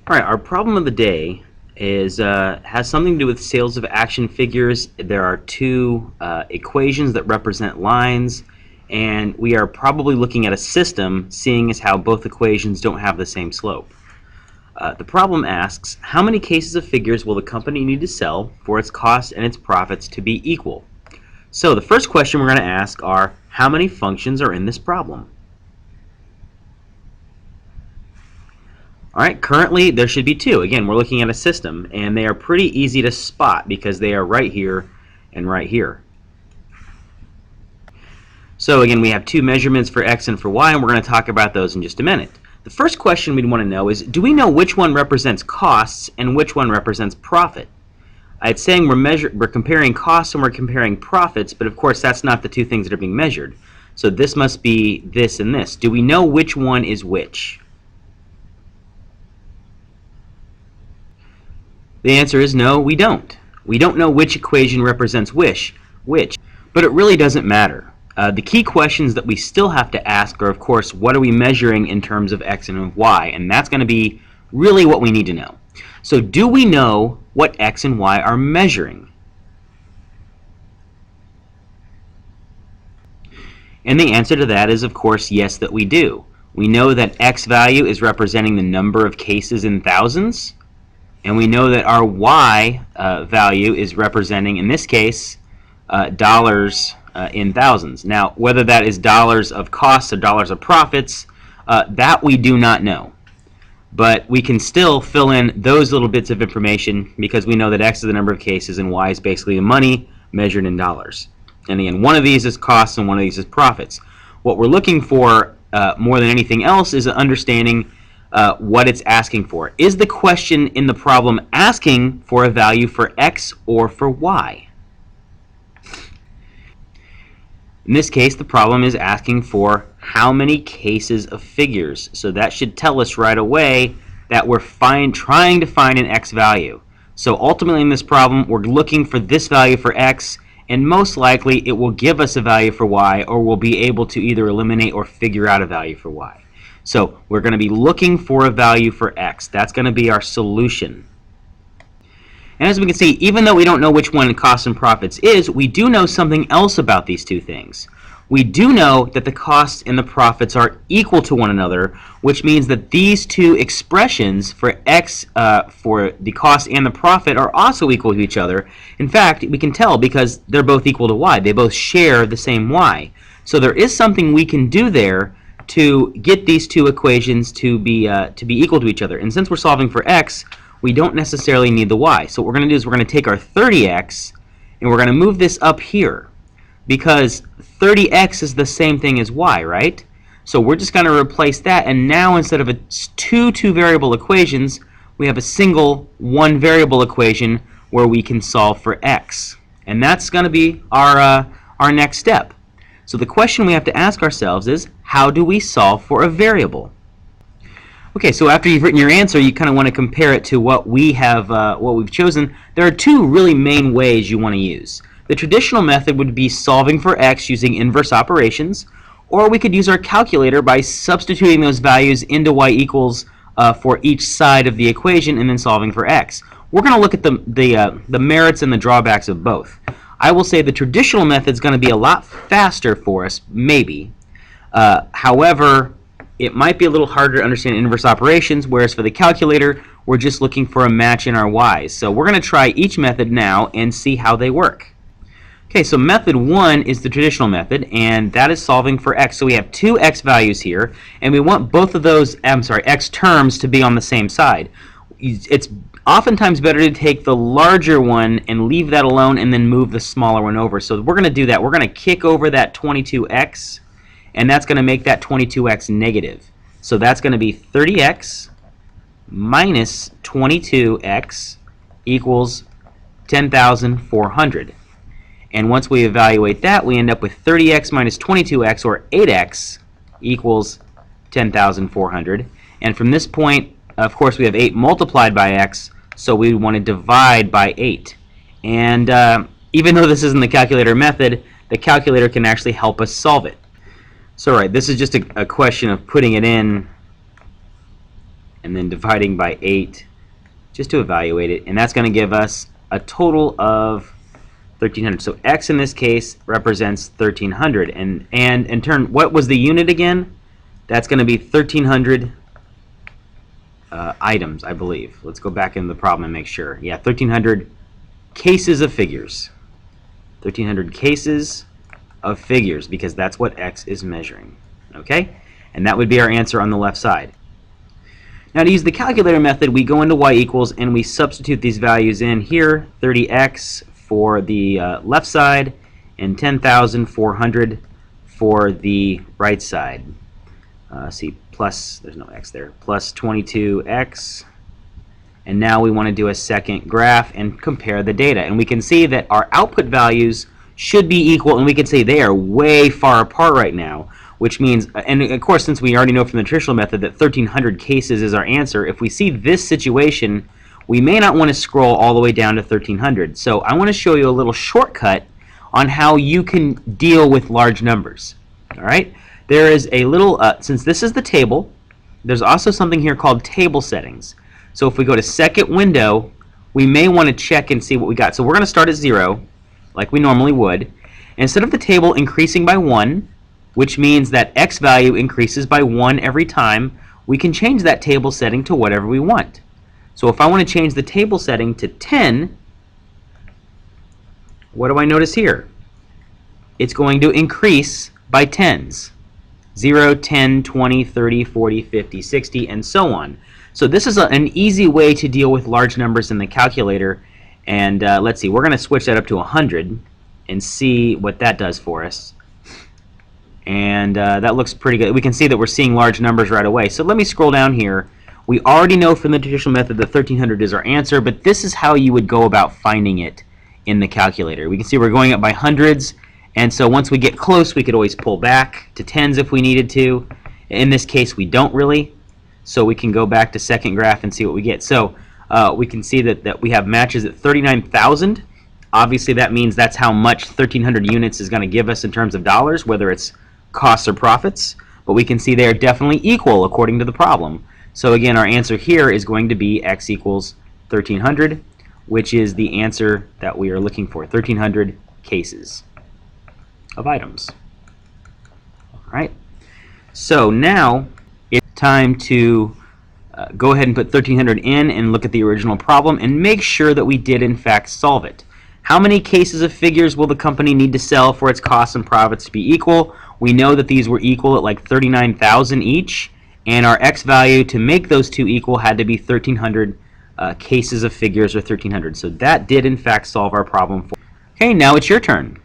All right, our problem of the day has something to do with sales of action figures. There are two equations that represent lines, and we are probably looking at a system, seeing as how both equations don't have the same slope. The problem asks, how many cases of figures will the company need to sell for its costs and its profits to be equal? So the first question we're going to ask are, how many functions are in this problem? All right, currently there should be two. Again, we're looking at a system, and they are pretty easy to spot because they are right here and right here. So again, we have two measurements for x and for y, and we're going to talk about those in just a minute. The first question we'd want to know is, do we know which one represents costs and which one represents profit? It's saying we're comparing costs and we're comparing profits, but of course that's not the two things that are being measured. So this must be this and this. Do we know which one is which? The answer is no, we don't. We don't know which equation represents which, but it really doesn't matter. The key questions that we still have to ask are, of course, what are we measuring in terms of x and of y, and that's going to be really what we need to know. So do we know what x and y are measuring? And the answer to that is, of course, yes, that we do. We know that x value is representing the number of cases in thousands, and we know that our y value is representing, in this case, dollars in thousands. Now, whether that is dollars of costs or dollars of profits, that we do not know. But we can still fill in those little bits of information because we know that x is the number of cases and y is basically the money measured in dollars. And again, one of these is costs and one of these is profits. What we're looking for more than anything else is understanding what it's asking for. Is the question in the problem asking for a value for x or for y? In this case, the problem is asking for how many cases of figures. So that should tell us right away that we're trying to find an x value. So ultimately in this problem, we're looking for this value for x, and most likely it will give us a value for y, or we'll be able to either eliminate or figure out a value for y. So we're going to be looking for a value for x. That's going to be our solution. And as we can see, even though we don't know which one costs and profits is, we do know something else about these two things. We do know that the costs and the profits are equal to one another, which means that these two expressions for x, for the cost and the profit, are also equal to each other. In fact, we can tell because they're both equal to y. They both share the same y. So there is something we can do there to get these two equations to be equal to each other. And since we're solving for x, we don't necessarily need the y. So what we're going to do is we're going to take our 30x and we're going to move this up here because 30x is the same thing as y, right? So we're just going to replace that, and now instead of two variable equations, we have a single one variable equation where we can solve for x. And that's going to be our next step. So the question we have to ask ourselves is, how do we solve for a variable? Okay, so after you've written your answer, you kind of want to compare it to what we've chosen. There are two really main ways you want to use. The traditional method would be solving for x using inverse operations, or we could use our calculator by substituting those values into y equals for each side of the equation and then solving for x. We're going to look at the merits and the drawbacks of both. I will say the traditional method is going to be a lot faster for us, maybe. However, it might be a little harder to understand inverse operations, whereas for the calculator, we're just looking for a match in our y's. So we're going to try each method now and see how they work. Okay, so method 1 is the traditional method, and that is solving for x. So we have two x values here, and we want both of those, x terms to be on the same side. It's oftentimes better to take the larger one and leave that alone and then move the smaller one over. So we're going to do that. We're going to kick over that 22x, and that's going to make that 22x negative. So that's going to be 30x minus 22x equals 10,400. And once we evaluate that, we end up with 30x minus 22x, or 8x, equals 10,400. And from this point, of course, we have 8 multiplied by x, so we want to divide by 8. And even though this isn't the calculator method, the calculator can actually help us solve it. So right, this is just a question of putting it in and then dividing by 8 just to evaluate it, and that's going to give us a total of 1,300. So x in this case represents 1,300, and in turn, what was the unit again? That's going to be 1,300 items, I believe. Let's go back into the problem and make sure. Yeah, 1,300 cases of figures. 1,300 cases of figures, because that's what x is measuring. Okay? And that would be our answer on the left side. Now, to use the calculator method, we go into y equals and we substitute these values in here. 30x for the left side and 10,400 for the right side. See, plus, there's no x there, plus 22x. And now we want to do a second graph and compare the data. And we can see that our output values should be equal, and we can say they are way far apart right now, which means, and of course, since we already know from the traditional method that 1,300 cases is our answer, if we see this situation, we may not want to scroll all the way down to 1,300. So I want to show you a little shortcut on how you can deal with large numbers. All right? There is a little, since this is the table, there's also something here called table settings. So if we go to second window, we may want to check and see what we got. So we're going to start at 0, like we normally would. Instead of the table increasing by 1, which means that x value increases by 1 every time, we can change that table setting to whatever we want. So if I want to change the table setting to 10, what do I notice here? It's going to increase by tens. 0, 10, 20, 30, 40, 50, 60, and so on. So this is an easy way to deal with large numbers in the calculator. And let's see, we're going to switch that up to 100 and see what that does for us. And that looks pretty good. We can see that we're seeing large numbers right away. So let me scroll down here. We already know from the traditional method that 1,300 is our answer, but this is how you would go about finding it in the calculator. We can see we're going up by hundreds, and so once we get close, we could always pull back to tens if we needed to. In this case, we don't really, so we can go back to second graph and see what we get. So we can see that we have matches at 39,000. Obviously, that means that's how much 1,300 units is going to give us in terms of dollars, whether it's costs or profits, but we can see they are definitely equal according to the problem. So again, our answer here is going to be x equals 1,300, which is the answer that we are looking for, 1,300 cases of items. All right. So now it's time to go ahead and put 1,300 in and look at the original problem and make sure that we did in fact solve it. How many cases of figures will the company need to sell for its costs and profits to be equal? We know that these were equal at like 39,000 each, and our x value to make those two equal had to be 1,300 cases of figures, or 1,300. So that did in fact solve our problem. Okay, now it's your turn.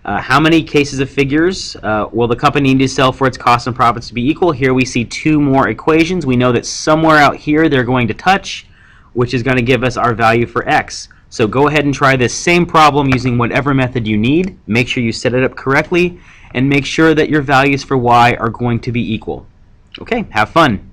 How many cases of figures will the company need to sell for its costs and profits to be equal? Here we see two more equations. We know that somewhere out here they're going to touch, which is going to give us our value for x. So go ahead and try this same problem using whatever method you need. Make sure you set it up correctly, and make sure that your values for y are going to be equal. Okay, have fun.